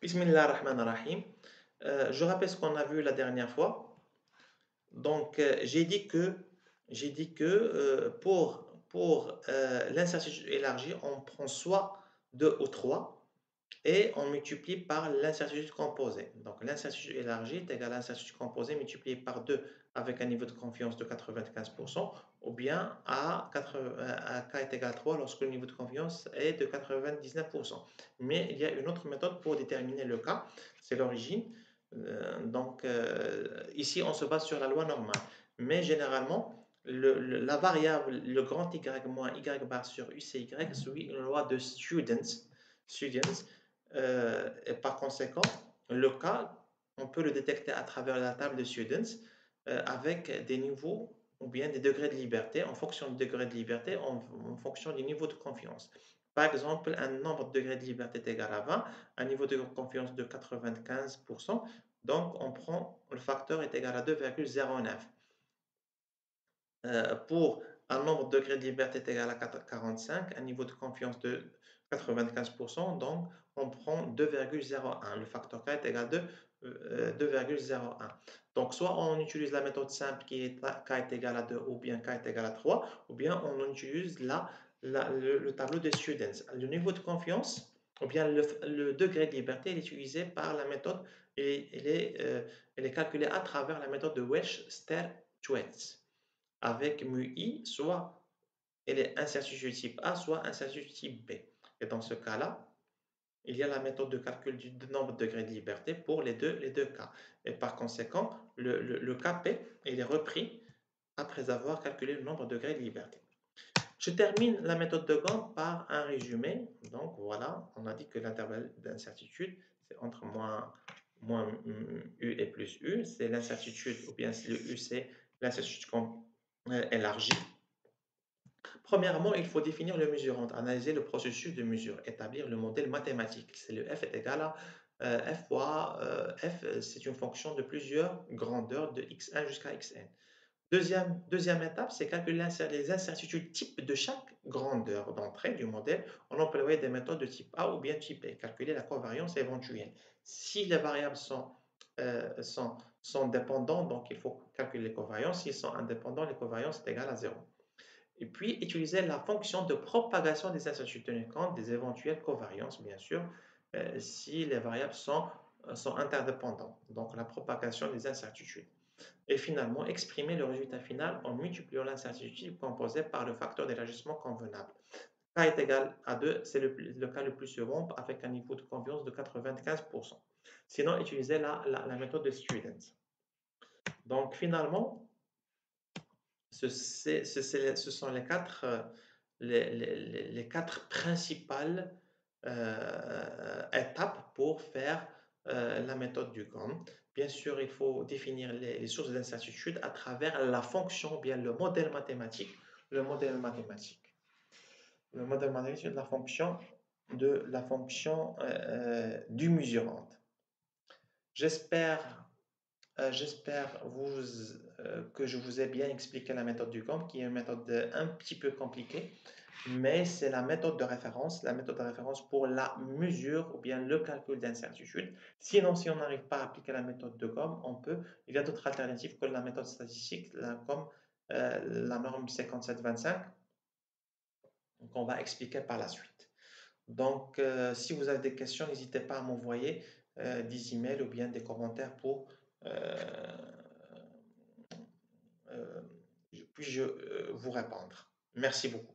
Bismillah ar-Rahman ar-Rahim. Je rappelle ce qu'on a vu la dernière fois. Donc, j'ai dit que pour l'incertitude élargie, on prend soit 2 ou 3 et on multiplie par l'incertitude composée. Donc, l'incertitude élargie est égale à l'incertitude composée multipliée par 2 avec un niveau de confiance de 95% ou bien à k est égal à 3 lorsque le niveau de confiance est de 99%. Mais il y a une autre méthode pour déterminer le cas, c'est l'origine. Ici, on se base sur la loi normale. Mais généralement, la variable, le grand Y moins Y bar sur UCY suit une loi de students. Et par conséquent, le cas, on peut le détecter à travers la table de students avec des niveaux ou bien des degrés de liberté en fonction du degré de liberté, en fonction du niveau de confiance. Par exemple, un nombre de degrés de liberté est égal à 20, un niveau de confiance de 95%, donc on prend le facteur est égal à 2,09. Pour un nombre de degrés de liberté est égal à 45, un niveau de confiance de 95%, donc on prend 2,01. Le facteur K est égal à 2,01. Donc soit on utilise la méthode simple qui est K est égal à 2 ou bien K est égal à 3, ou bien on utilise le tableau des students. Le niveau de confiance, ou bien le degré de liberté est utilisé par la méthode et elle est calculée à travers la méthode de Wesch-Ster-Twiets avec mu-i, soit elle est incertitude type A, soit incertitude type B. Et dans ce cas-là, il y a la méthode de calcul du nombre de degrés de liberté pour les deux cas. Et par conséquent, le Kp il est repris après avoir calculé le nombre de degrés de liberté. Je termine la méthode de Gauss par un résumé. Donc voilà, on a dit que l'intervalle d'incertitude, c'est entre moins U et plus U. C'est l'incertitude, ou bien le U, c'est l'incertitude élargie. Premièrement, il faut définir le mesurant, analyser le processus de mesure, établir le modèle mathématique. C'est le f est égal à f fois f, c'est une fonction de plusieurs grandeurs de x1 jusqu'à xn. Deuxième étape, c'est calculer les incertitudes type de chaque grandeur d'entrée du modèle. On emploie des méthodes de type A ou bien type B. Calculer la covariance éventuelle. Si les variables sont dépendantes, donc il faut calculer les covariances. S'ils sont indépendants, les covariances sont égales à 0. Et puis, utiliser la fonction de propagation des incertitudes, tenir compte des éventuelles covariances, bien sûr, si les variables sont interdépendantes. Donc, la propagation des incertitudes. Et finalement, exprimer le résultat final en multipliant l'incertitude composée par le facteur d'élargissement convenable. K est égal à 2, c'est le cas le plus souvent avec un niveau de confiance de 95%. Sinon, utiliser la méthode de Student. Donc, finalement, ce sont les quatre principales étapes pour faire la méthode du GOM. Bien sûr, il faut définir les sources d'incertitude à travers la fonction ou bien le modèle mathématique. Le modèle mathématique. Le modèle mathématique du mesurante. J'espère que je vous ai bien expliqué la méthode du GOM, qui est une méthode un petit peu compliquée, mais c'est la méthode de référence pour la mesure ou bien le calcul d'incertitude. Sinon, si on n'arrive pas à appliquer la méthode de GOM, il y a d'autres alternatives que la méthode statistique, comme la norme 5725, qu'on va expliquer par la suite. Donc, si vous avez des questions, n'hésitez pas à m'envoyer des emails ou bien des commentaires pour euh, puis-je vous répondre. Merci beaucoup.